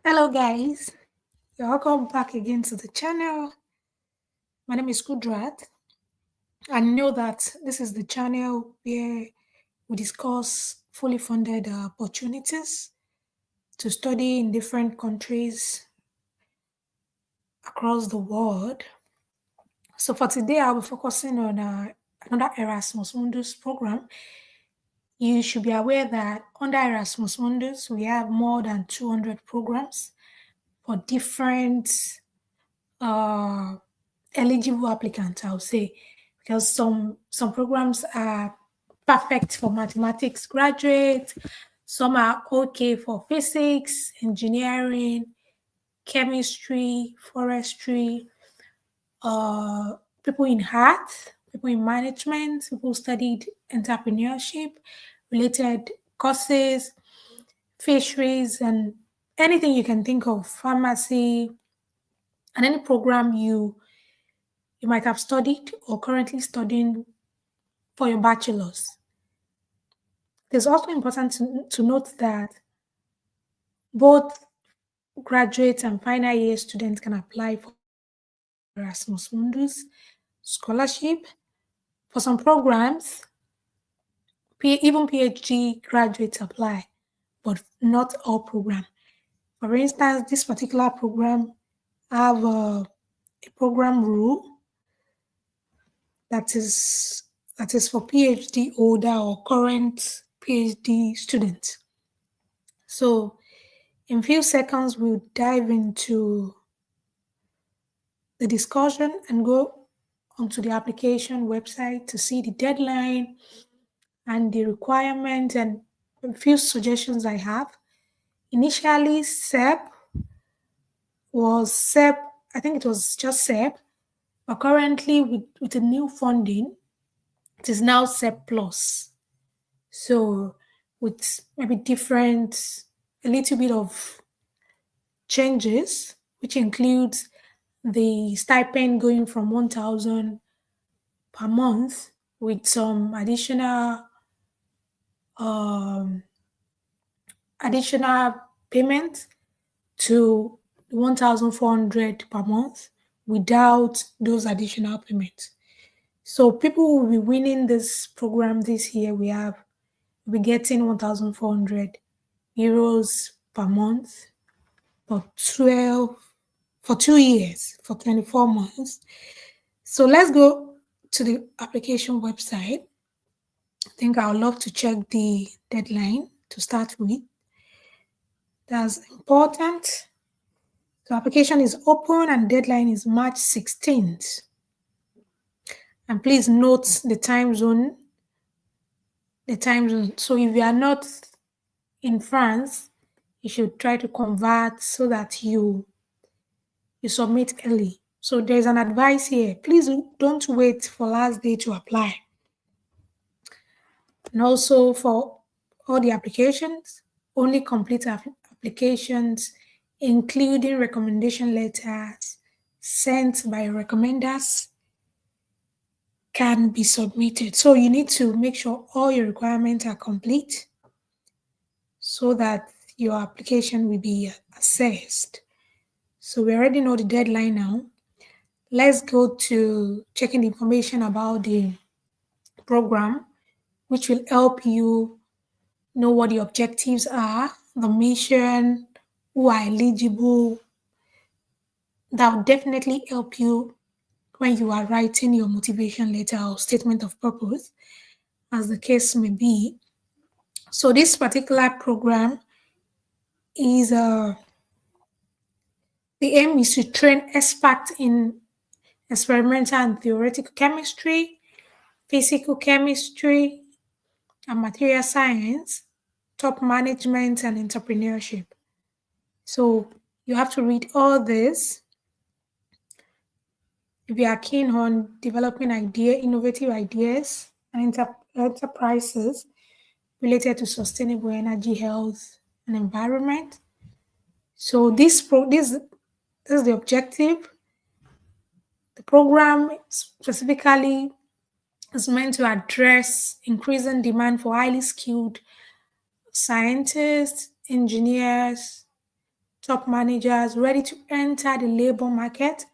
Hello guys, you're welcome back again to the channel. My name is Kudrat. I know that this is the channel where we discuss fully funded opportunities to study in different countries across the world. So for today, I'll be focusing on another Erasmus Mundus program. You should be aware that under Erasmus Mundus, we have more than 200 programs for different uh, eligible applicants, I would say, because some programs are perfect for mathematics graduates, some are okay for physics, engineering, chemistry, forestry, uh, people in art, people in management, people who studied entrepreneurship, related courses, fisheries, and anything you can think of, pharmacy, and any program you might have studied or currently studying for your bachelor's. It's also important to note that both graduate and final year students can apply for Erasmus Mundus scholarship. For some programs, even PhD graduates apply, but not all programs. For instance, this particular program have a program rule that is that is for PhD holder or current PhD students. So in few seconds, we'll dive into the discussion and go onto the application website to see the deadline and the requirement and a few suggestions I have. Initially, SERP, I think it was just SERP, but currently with the new funding, it is now SERP Plus. So with maybe a little bit of changes, which includes the stipend going from 1,000 per month with some um, additional payment to 1,400 per month without those additional payments. So people will be winning this program this year. We'll be getting 1,400 euros per month for 2 years, for 24 months. So let's go to the application website. I think I would love to check the deadline to start with. That's important. The application is open and deadline is March 16th. And please note the time zone. So if you are not in France, you should try to convert so that you submit early. So there's an advice here. Please don't wait for last day to apply. And also for all the applications, only complete applications, including recommendation letters sent by recommenders, can be submitted. So you need to make sure all your requirements are complete so that your application will be assessed. So we already know the deadline now. Let's go to checking the information about the program, which will help you know what the objectives are, the mission, who are eligible. That will definitely help you when you are writing your motivation letter or statement of purpose, as the case may be. So this particular program is the aim is to train experts in experimental and theoretical chemistry, physical chemistry, and material science, top management, and entrepreneurship. So you have to read all this if you are keen on developing innovative ideas and enterprises related to sustainable energy, health, and environment. So this is the objective. The program specifically is meant to address increasing demand for highly skilled scientists, engineers, top managers ready to enter the labor market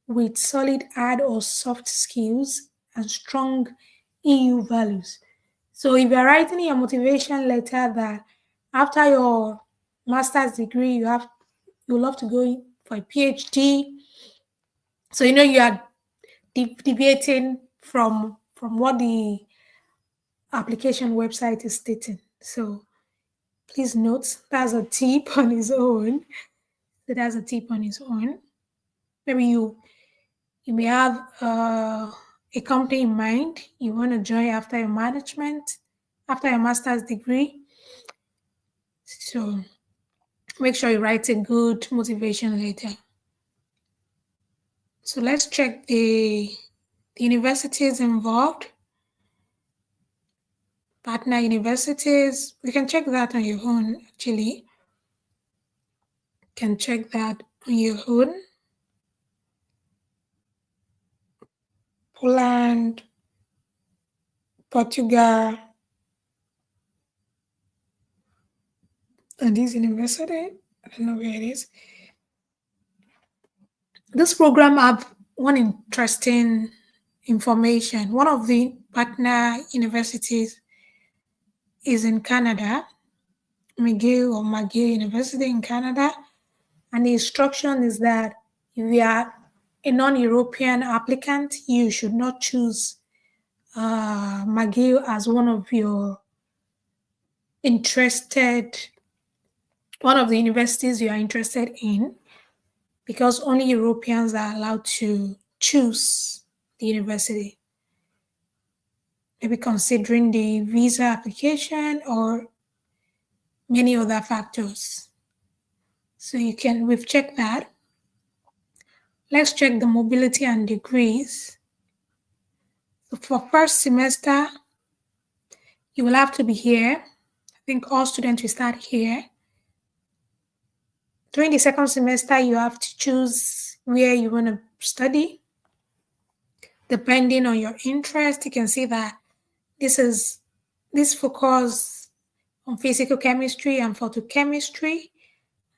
with solid hard or soft skills and strong EU values. So if you're writing your motivation letter that after your master's degree you love to go for a PhD, so you are deviating from what the application website is stating. So please note that's a tip on its own. So that's a tip on its own. Maybe you may have a company in mind you want to join after your master's degree. So make sure you write a good motivation letter. So let's check the universities involved. Partner universities, we can check that on your own actually. You can check that on your own. Poland, Portugal, and this university, I don't know where it is. This program have one interesting information. One of the partner universities is in Canada, McGill University in Canada. And the instruction is that if you are a non-European applicant, you should not choose McGill as one of the universities you are interested in, because only Europeans are allowed to choose the university. Maybe considering the visa application or many other factors. So we've checked that. Let's check the mobility and degrees. So for first semester, you will have to be here. I think all students will start here. During the second semester, you have to choose where you want to study. Depending on your interest, you can see that this focus on physical chemistry and photochemistry,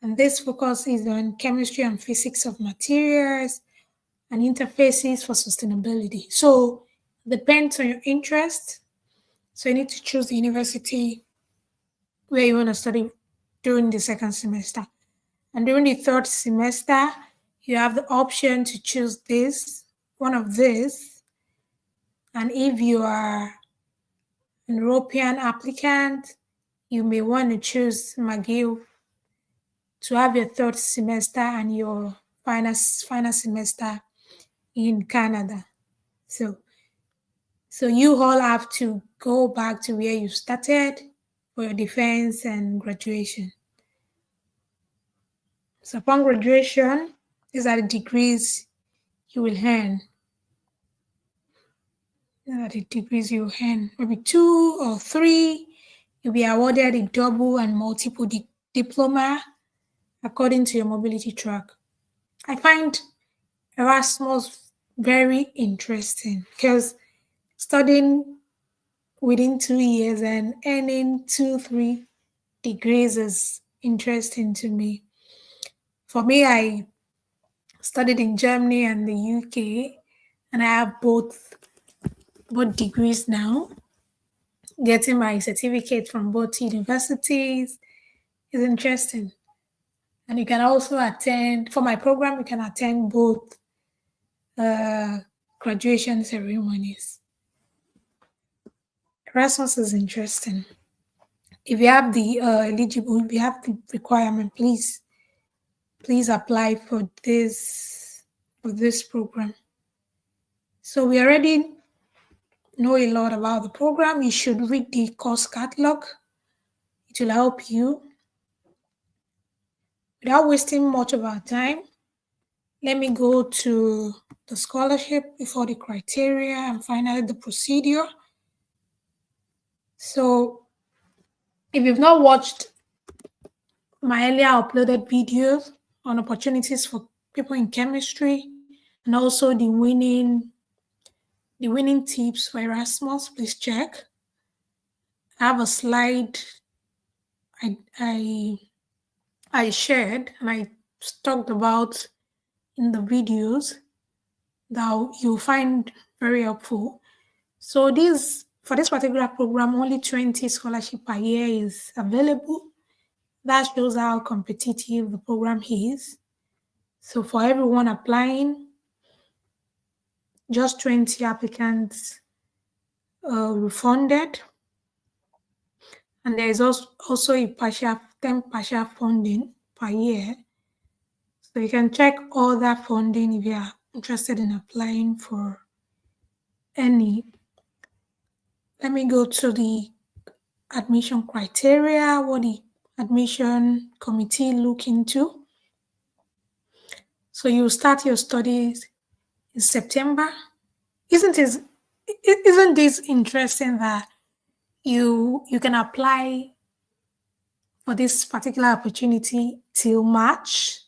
and this focus is on chemistry and physics of materials and interfaces for sustainability. So depends on your interest. So you need to choose the university where you want to study during the second semester. And during the third semester, you have the option to choose one of these. And if you are an European applicant, you may want to choose McGill to have your third semester and your final semester in Canada. So you all have to go back to where you started for your defense and graduation. So upon graduation, these are the degrees you will earn. These are the degrees you will earn. Maybe 2 or 3, you'll be awarded a double and multiple diploma according to your mobility track. I find Erasmus very interesting because studying within 2 years and earning 2-3 degrees is interesting to me. For me, I studied in Germany and the UK, and I have both degrees now. Getting my certificate from both universities is interesting. And you can also attend, for my program, you can attend both graduation ceremonies. Erasmus is interesting. If you have the eligible, if you have the requirement, please apply for this program. So we already know a lot about the program. You should read the course catalog. It will help you. Without wasting much of our time, let me go to the scholarship before the criteria and finally the procedure. So if you've not watched my earlier uploaded videos on opportunities for people in chemistry and also the winning tips for Erasmus, please check. I have a slide I I shared and I talked about in the videos that you'll find very helpful. So for this particular program, only 20 scholarship per year is available. That shows how competitive the program is. So for everyone applying, just 20 applicants refunded. And there is also a 10 partial funding per year. So you can check all that funding if you are interested in applying for any. Let me go to the admission criteria, what the admission committee look into. So you start your studies in September. Isn't this interesting that you can apply for this particular opportunity till March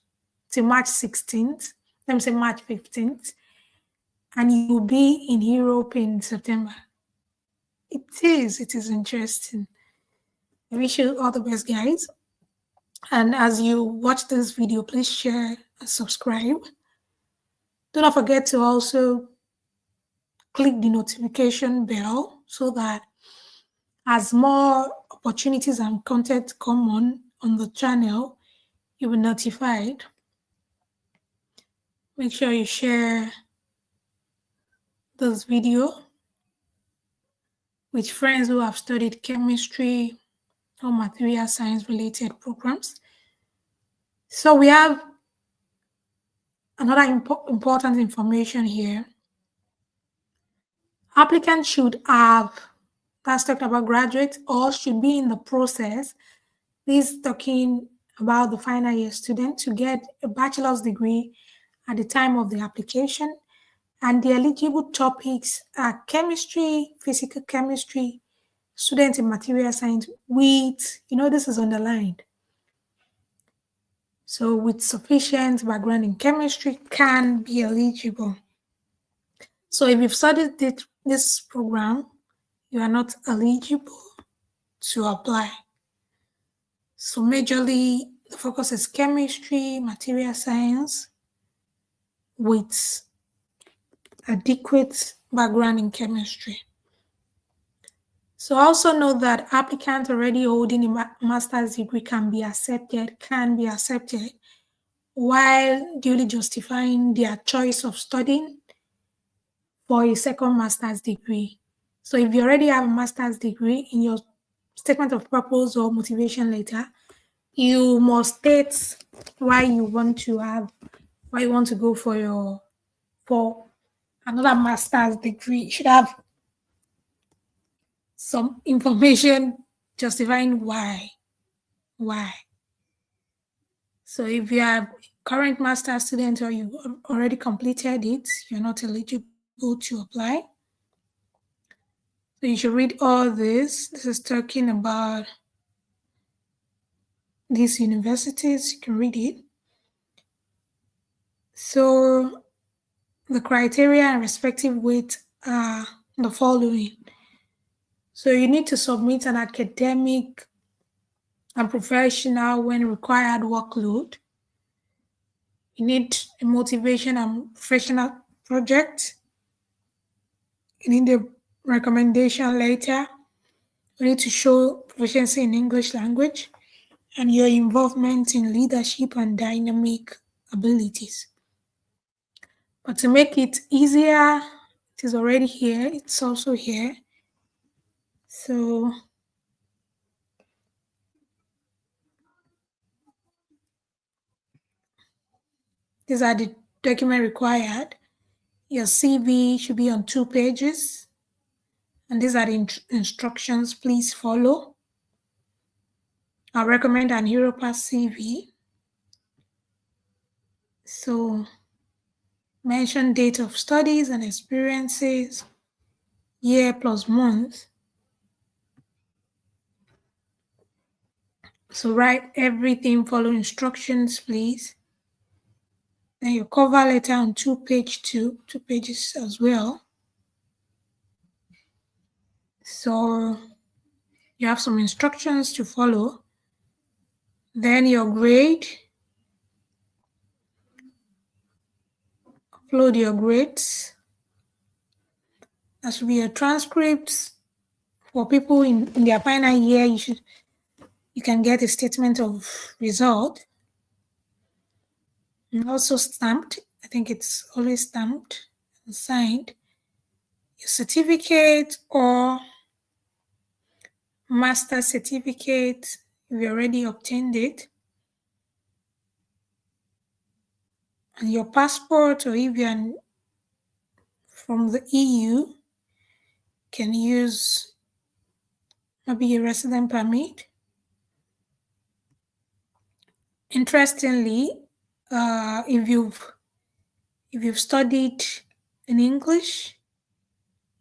16th, let me say March 15th, and you'll be in Europe in September. It is interesting. I wish you all the best, guys. And as you watch this video, please share and subscribe. Do not forget to also click the notification bell so that as more opportunities and content come on the channel, you'll be notified. Make sure you share this video with friends who have studied chemistry or material science related programs. So we have another important information here. Applicants should have, that's talking about graduates, or should be in the process. This is talking about the final year student to get a bachelor's degree at the time of the application. And the eligible topics are chemistry, physical chemistry, students in material science with, this is underlined. So with sufficient background in chemistry can be eligible. So if you've studied this program, you are not eligible to apply. So majorly the focus is chemistry, material science with adequate background in chemistry. So also note that applicants already holding a master's degree can be accepted while duly justifying their choice of studying for a second master's degree. So if you already have a master's degree, in your statement of purpose or motivation letter, you must state why you want to go for another master's degree. You should have some information justifying why. So if you are a current master's student or you already completed it, you're not eligible to apply. So you should read all this. This is talking about these universities. You can read it. So the criteria and respective weight are the following. So you need to submit an academic and professional when required workload. You need a motivation and professional project. You need a recommendation letter. You need to show proficiency in English language and your involvement in leadership and dynamic abilities. But to make it easier, it is already here. It's also here. So these are the documents required. Your CV should be on 2 pages. And these are the instructions. Please follow. I recommend an Europass CV. So mention date of studies and experiences, year plus month. So write everything, follow instructions, please. Then your cover letter on 2 pages as well. So you have some instructions to follow. Then your grade. Upload your grades. There should be a transcript for people in their final year. You can get a statement of result. And also stamped. I think it's always stamped and signed. Your certificate or master certificate, if you already obtained it. And your passport, or if you're from the EU, can use maybe a resident permit. Interestingly, if you've studied in English,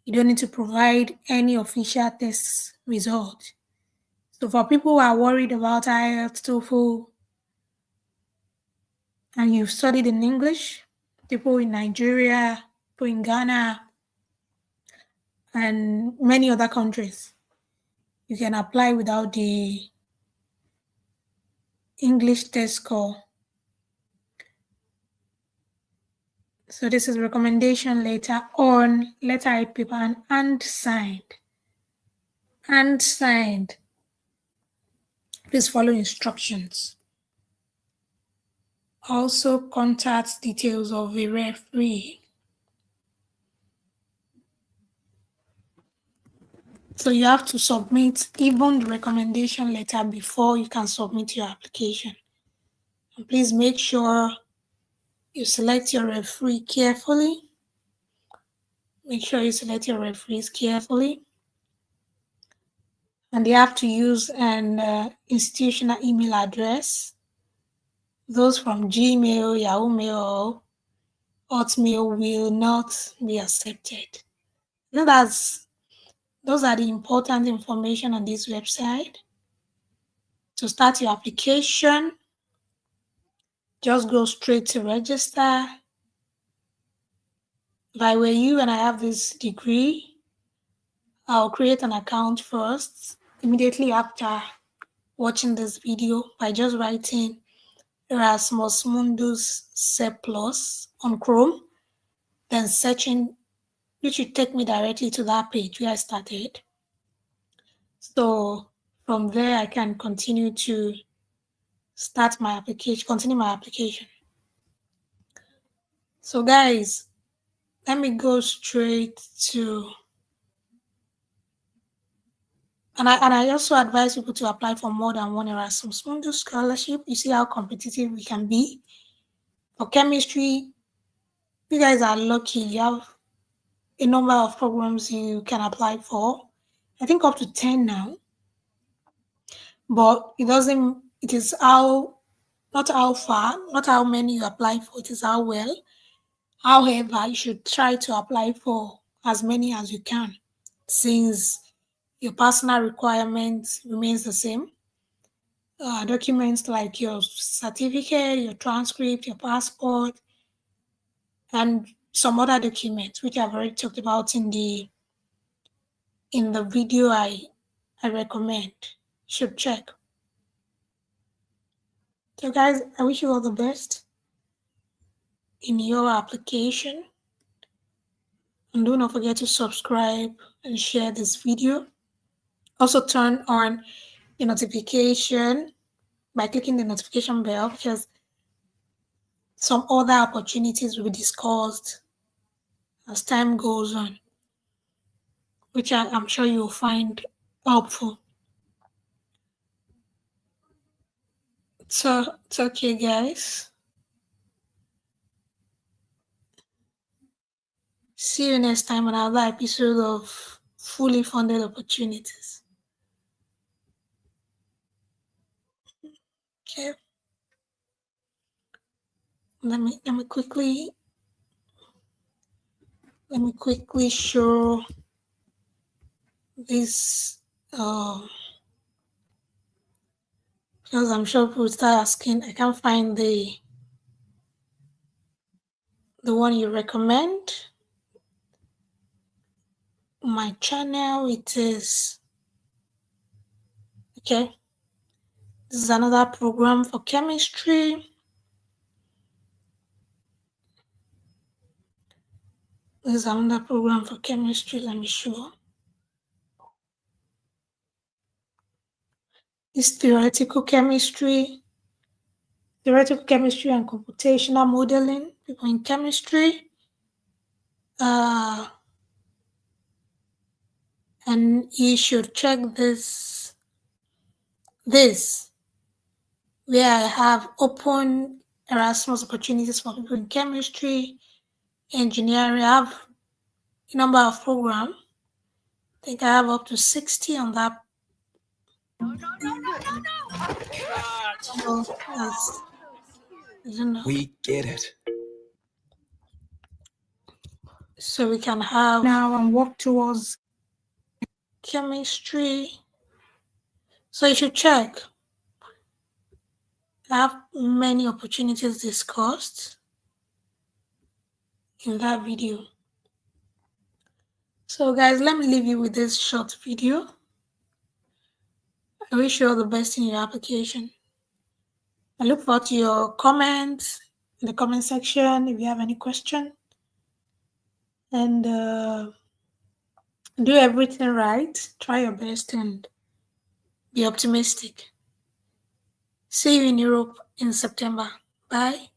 you don't need to provide any official test result. So for people who are worried about IELTS, TOEFL, and you've studied in English, people in Nigeria, people in Ghana, and many other countries, you can apply without the English test score. So this is recommendation letter on letterhead paper and signed. And signed. Please follow instructions. Also, contact details of a referee. So you have to submit even the recommendation letter before you can submit your application. And please make sure you select your referee carefully. Make sure you select your referees carefully. And they have to use an institutional email address. Those from Gmail, Yahoo Mail, Hotmail will not be accepted. Now those are the important information on this website. To start your application, just go straight to register. If I were you and I have this degree, I'll create an account first, immediately after watching this video, by just writing Erasmus Mundus SERP Plus on Chrome, then searching, which will take me directly to that page where I started. So from there, I can continue to start my application, continue my application. So guys, let me go straight to, and I also advise people to apply for more than one Erasmus Mundus scholarship. You see how competitive we can be. For chemistry, you guys are lucky. You have a number of programs you can apply for. I think up to 10 now. But it is not how far, not how many you apply for, it is how well. However, you should try to apply for as many as you can, since your personal requirements remains the same. Documents like your certificate, your transcript, your passport, and some other documents, which I've already talked about in the video I recommend. You should check. So guys, I wish you all the best in your application. And do not forget to subscribe and share this video. Also turn on the notification by clicking the notification bell, because some other opportunities will be discussed as time goes on, which I'm sure you'll find helpful. So it's okay, guys. See you next time on another episode of Fully Funded Opportunities. Okay. Let me quickly show this, because I'm sure people start asking. I can't find the one you recommend. My channel, it is okay. This is another program for chemistry. This is another program for chemistry. Let me show. This theoretical chemistry and computational modeling, people in chemistry. And you should check this where I have open Erasmus opportunities for people in chemistry, engineering. I have a number of programs. I think I have up to 60 on that. We get it. So we can have now and work towards chemistry. So you should check. I have many opportunities discussed in that video. So guys, let me leave you with this short video. I wish you all the best in your application. I look forward to your comments in the comment section if you have any question. And do everything right. Try your best and be optimistic. See you in Europe in September. Bye.